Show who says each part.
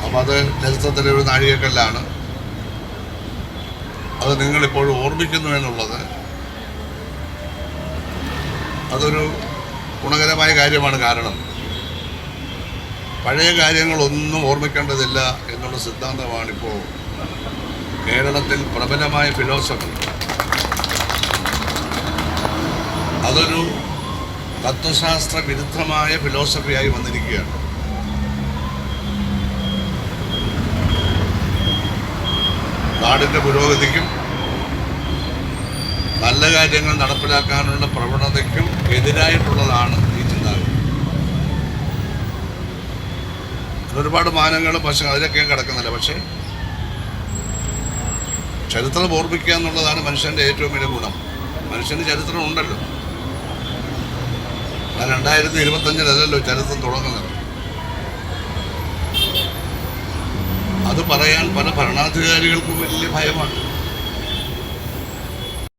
Speaker 1: അപ്പോൾ അത് ചരിത്രത്തിലെ ഒരു നാഴികക്കല്ലാണ്. അത് നിങ്ങളിപ്പോഴും ഓർമ്മിക്കുന്നു എന്നുള്ളത് അതൊരു ഗുണകരമായ കാര്യമാണ്. കാരണം പഴയ കാര്യങ്ങളൊന്നും ഓർമ്മിക്കേണ്ടതില്ല എന്നുള്ള സിദ്ധാന്തമാണിപ്പോൾ കേരളത്തിൽ പ്രബലമായ ഫിലോസഫി. അതൊരു തത്വശാസ്ത്ര വിരുദ്ധമായ ഫിലോസഫിയായി വന്നിരിക്കുകയാണ്. നാടിൻ്റെ പുരോഗതിക്കും നല്ല കാര്യങ്ങൾ നടപ്പിലാക്കാനുള്ള പ്രവണതയ്ക്കും എതിരായിട്ടുള്ളതാണ് ഈ ചിന്താഗതി. ഒരുപാട് മാനങ്ങളും വശങ്ങളും അതിലൊക്കെ കിടക്കുന്നില്ല. പക്ഷേ ചരിത്രം ഓർമ്മിക്കുക എന്നുള്ളതാണ് മനുഷ്യൻ്റെ ഏറ്റവും വലിയ ഗുണം. മനുഷ്യന് ചരിത്രം ഉണ്ടല്ലോ. 2025 ചരിത്രം തുടങ്ങുന്നത്. അത് പറയാൻ പല ഭരണാധികാരികൾക്കും വലിയ ഭയമാണ്.